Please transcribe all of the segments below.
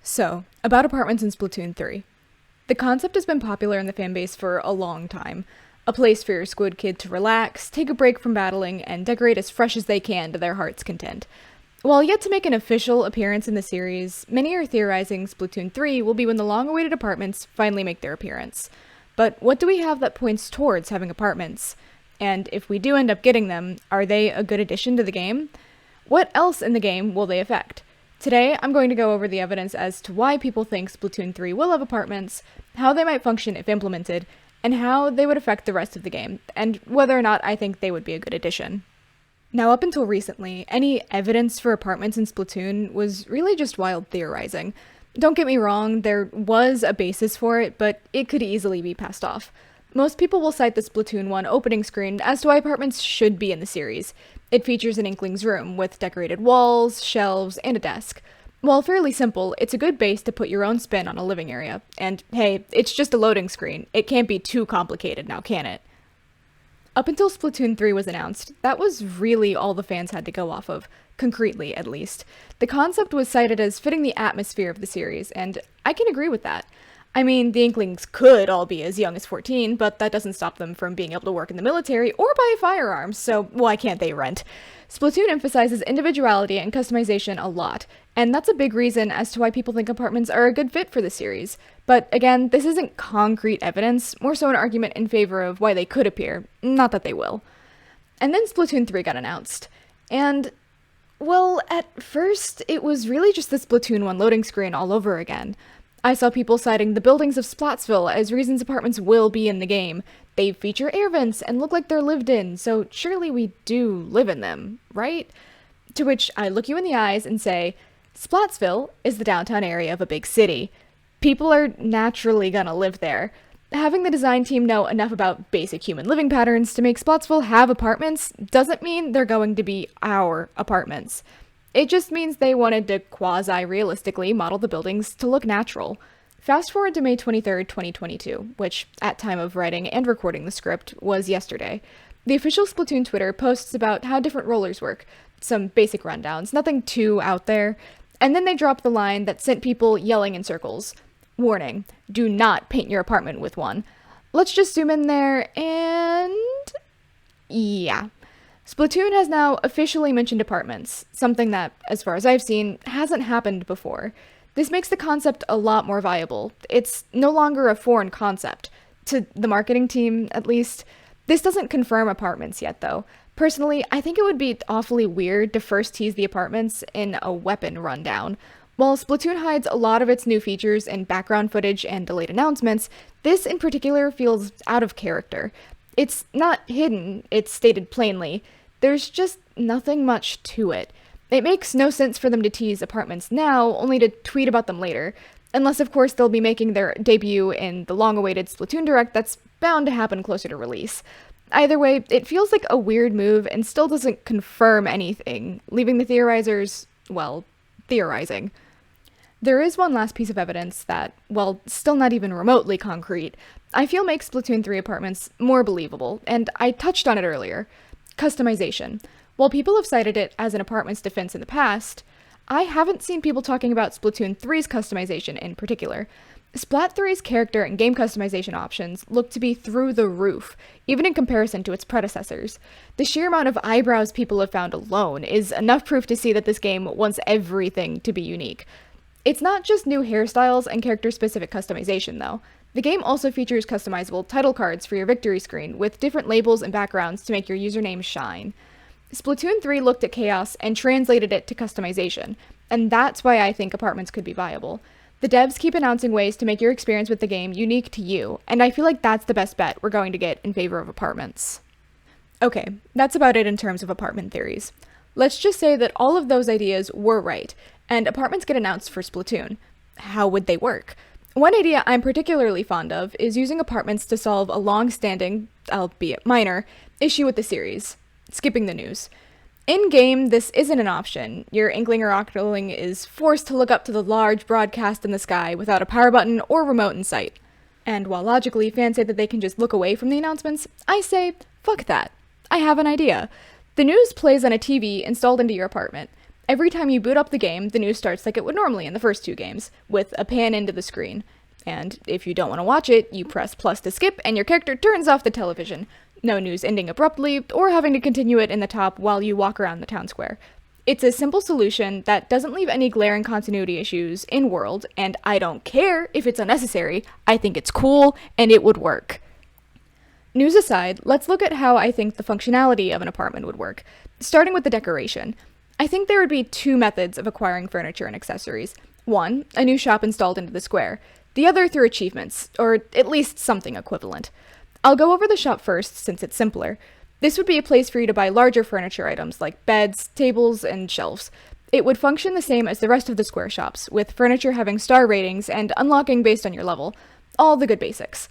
So, about apartments in Splatoon 3. The concept has been popular in the fanbase for a long time. A place for your squid kid to relax, take a break from battling, and decorate as fresh as they can to their heart's content. While yet to make an official appearance in the series, many are theorizing Splatoon 3 will be when the long-awaited apartments finally make their appearance. But what do we have that points towards having apartments? And if we do end up getting them, are they a good addition to the game? What else in the game will they affect? Today, I'm going to go over the evidence as to why people think Splatoon 3 will have apartments, how they might function if implemented, and how they would affect the rest of the game, and whether or not I think they would be a good addition. Now, up until recently, any evidence for apartments in Splatoon was really just wild theorizing. Don't get me wrong, there was a basis for it, but it could easily be passed off. Most people will cite the Splatoon 1 opening screen as to why apartments should be in the series. It features an Inkling's room, with decorated walls, shelves, and a desk. While fairly simple, it's a good base to put your own spin on a living area. And hey, it's just a loading screen. It can't be too complicated now, can it? Up until Splatoon 3 was announced, that was really all the fans had to go off of, concretely at least. The concept was cited as fitting the atmosphere of the series, and I can agree with that. I mean, the Inklings could all be as young as 14, but that doesn't stop them from being able to work in the military or buy firearms, so why can't they rent? Splatoon emphasizes individuality and customization a lot, and that's a big reason as to why people think apartments are a good fit for the series. But again, this isn't concrete evidence, more so an argument in favor of why they could appear, not that they will. And then Splatoon 3 got announced, and well, at first, it was really just the Splatoon 1 loading screen all over again. I saw people citing the buildings of Splatsville as reasons apartments will be in the game. They feature air vents and look like they're lived in, so surely we do live in them, right? To which I look you in the eyes and say, Splatsville is the downtown area of a big city. People are naturally gonna live there. Having the design team know enough about basic human living patterns to make Splatsville have apartments doesn't mean they're going to be our apartments. It just means they wanted to quasi-realistically model the buildings to look natural. Fast forward to May 23rd, 2022, which, at time of writing and recording the script, was yesterday. The official Splatoon Twitter posts about how different rollers work, some basic rundowns, nothing too out there, and then they drop the line that sent people yelling in circles. Warning, do not paint your apartment with one. Let's just zoom in there and... yeah. Splatoon has now officially mentioned apartments, something that, as far as I've seen, hasn't happened before. This makes the concept a lot more viable. It's no longer a foreign concept. To the marketing team, at least. This doesn't confirm apartments yet, though. Personally, I think it would be awfully weird to first tease the apartments in a weapon rundown. While Splatoon hides a lot of its new features in background footage and delayed announcements, this in particular feels out of character. It's not hidden, it's stated plainly. There's just nothing much to it. It makes no sense for them to tease apartments now, only to tweet about them later. Unless, of course, they'll be making their debut in the long-awaited Splatoon Direct that's bound to happen closer to release. Either way, it feels like a weird move and still doesn't confirm anything, leaving the theorizers, well, theorizing. There is one last piece of evidence that, while still not even remotely concrete, I feel makes Splatoon 3 apartments more believable, and I touched on it earlier. Customization. While people have cited it as an apartment's defense in the past, I haven't seen people talking about Splatoon 3's customization in particular. Splat 3's character and game customization options look to be through the roof, even in comparison to its predecessors. The sheer amount of eyebrows people have found alone is enough proof to see that this game wants everything to be unique. It's not just new hairstyles and character-specific customization, though. The game also features customizable title cards for your victory screen, with different labels and backgrounds to make your username shine. Splatoon 3 looked at chaos and translated it to customization, and that's why I think apartments could be viable. The devs keep announcing ways to make your experience with the game unique to you, and I feel like that's the best bet we're going to get in favor of apartments. Okay, that's about it in terms of apartment theories. Let's just say that all of those ideas were right, and apartments get announced for Splatoon. How would they work? One idea I'm particularly fond of is using apartments to solve a long-standing, albeit minor, issue with the series: skipping the news. In-game, this isn't an option. Your Inkling or Octoling is forced to look up to the large broadcast in the sky without a power button or remote in sight. And while logically fans say that they can just look away from the announcements, I say, fuck that. I have an idea. The news plays on a TV installed into your apartment. Every time you boot up the game, the news starts like it would normally in the first 2 games, with a pan into the screen. And if you don't want to watch it, you press plus to skip and your character turns off the television. No news ending abruptly, or having to continue it in the top while you walk around the town square. It's a simple solution that doesn't leave any glaring continuity issues in-world, and I don't care if it's unnecessary. I think it's cool, and it would work. News aside, let's look at how I think the functionality of an apartment would work, starting with the decoration. I think there would be 2 methods of acquiring furniture and accessories. One, a new shop installed into the square. The other through achievements, or at least something equivalent. I'll go over the shop first, since it's simpler. This would be a place for you to buy larger furniture items like beds, tables, and shelves. It would function the same as the rest of the square shops, with furniture having star ratings and unlocking based on your level. All the good basics.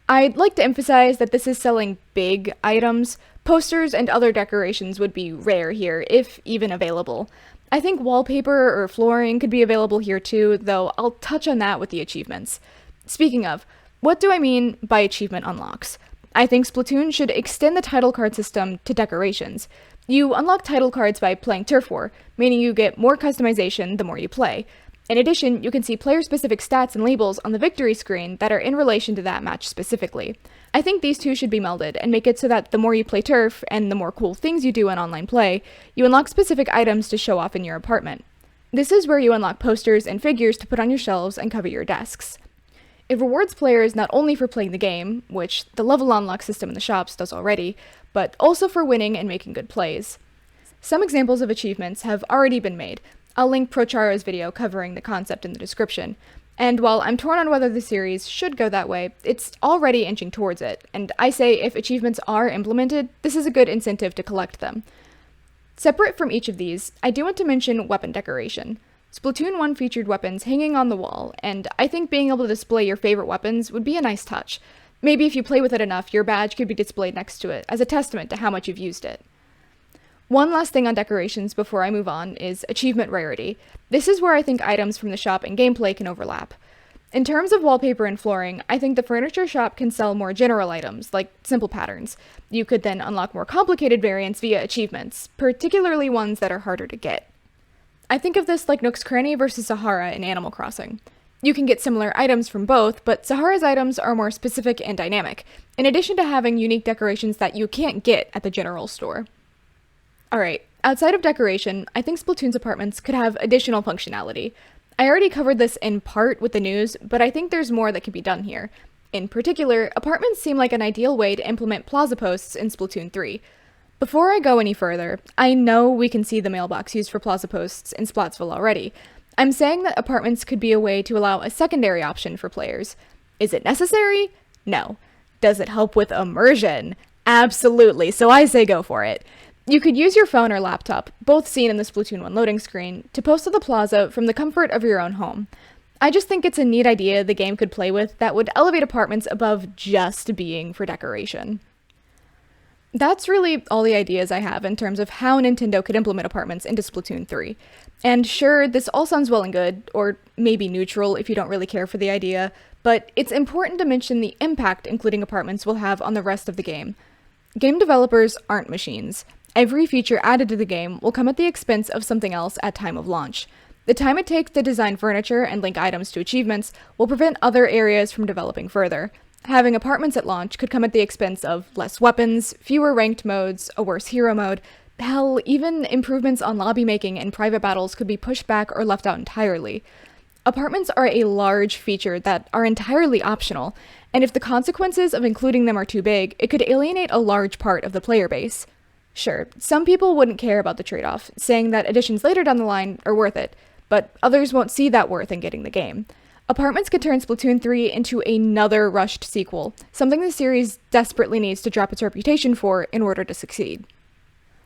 I'd like to emphasize that this is selling big items. Posters and other decorations would be rare here, if even available. I think wallpaper or flooring could be available here too, though I'll touch on that with the achievements. Speaking of, what do I mean by achievement unlocks? I think Splatoon should extend the title card system to decorations. You unlock title cards by playing Turf War, meaning you get more customization the more you play. In addition, you can see player-specific stats and labels on the victory screen that are in relation to that match specifically. I think these 2 should be melded and make it so that the more you play Turf, and the more cool things you do in online play, you unlock specific items to show off in your apartment. This is where you unlock posters and figures to put on your shelves and cover your desks. It rewards players not only for playing the game, which the level unlock system in the shops does already, but also for winning and making good plays. Some examples of achievements have already been made. I'll link Procharo's video covering the concept in the description. And while I'm torn on whether the series should go that way, it's already inching towards it, and I say if achievements are implemented, this is a good incentive to collect them. Separate from each of these, I do want to mention weapon decoration. Splatoon 1 featured weapons hanging on the wall, and I think being able to display your favorite weapons would be a nice touch. Maybe if you play with it enough, your badge could be displayed next to it, as a testament to how much you've used it. One last thing on decorations before I move on is achievement rarity. This is where I think items from the shop and gameplay can overlap. In terms of wallpaper and flooring, I think the furniture shop can sell more general items, like simple patterns. You could then unlock more complicated variants via achievements, particularly ones that are harder to get. I think of this like Nook's Cranny versus Sahara in Animal Crossing. You can get similar items from both, but Sahara's items are more specific and dynamic, in addition to having unique decorations that you can't get at the general store. Alright, outside of decoration, I think Splatoon's apartments could have additional functionality. I already covered this in part with the news, but I think there's more that can be done here. In particular, apartments seem like an ideal way to implement plaza posts in Splatoon 3. Before I go any further, I know we can see the mailbox used for plaza posts in Splatsville already. I'm saying that apartments could be a way to allow a secondary option for players. Is it necessary? No. Does it help with immersion? Absolutely, so I say go for it. You could use your phone or laptop, both seen in the Splatoon 1 loading screen, to post to the plaza from the comfort of your own home. I just think it's a neat idea the game could play with that would elevate apartments above just being for decoration. That's really all the ideas I have in terms of how Nintendo could implement apartments into Splatoon 3. And sure, this all sounds well and good, or maybe neutral if you don't really care for the idea, but it's important to mention the impact including apartments will have on the rest of the game. Game developers aren't machines. Every feature added to the game will come at the expense of something else at time of launch. The time it takes to design furniture and link items to achievements will prevent other areas from developing further. Having apartments at launch could come at the expense of less weapons, fewer ranked modes, a worse hero mode. Hell, even improvements on lobby making and private battles could be pushed back or left out entirely. Apartments are a large feature that are entirely optional, and if the consequences of including them are too big, it could alienate a large part of the player base. Sure, some people wouldn't care about the trade-off, saying that additions later down the line are worth it, but others won't see that worth in getting the game. Apartments could turn Splatoon 3 into another rushed sequel, something the series desperately needs to drop its reputation for in order to succeed.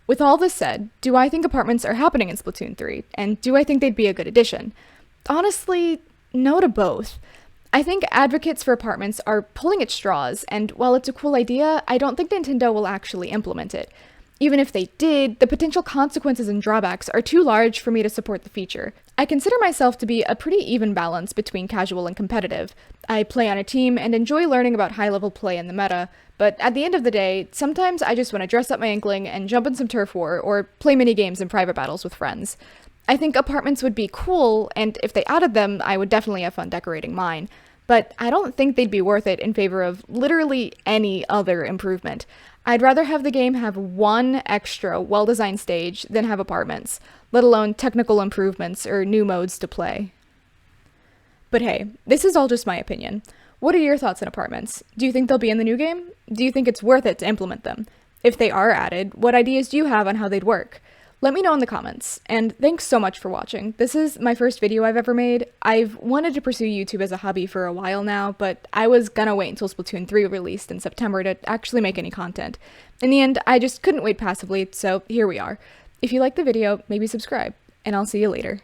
With all this said, do I think apartments are happening in Splatoon 3, and do I think they'd be a good addition? Honestly, no to both. I think advocates for apartments are pulling at straws, and while it's a cool idea, I don't think Nintendo will actually implement it. Even if they did, the potential consequences and drawbacks are too large for me to support the feature. I consider myself to be a pretty even balance between casual and competitive. I play on a team and enjoy learning about high-level play in the meta, but at the end of the day, sometimes I just want to dress up my Inkling and jump in some turf war or play mini games and private battles with friends. I think apartments would be cool, and if they added them, I would definitely have fun decorating mine. But I don't think they'd be worth it in favor of literally any other improvement. I'd rather have the game have one extra, well-designed stage than have apartments, let alone technical improvements or new modes to play. But hey, this is all just my opinion. What are your thoughts on apartments? Do you think they'll be in the new game? Do you think it's worth it to implement them? If they are added, what ideas do you have on how they'd work? Let me know in the comments, and thanks so much for watching. This is my first video I've ever made. I've wanted to pursue YouTube as a hobby for a while now, but I was gonna wait until Splatoon 3 released in September to actually make any content. In the end, I just couldn't wait passively, so here we are. If you liked the video, maybe subscribe, and I'll see you later.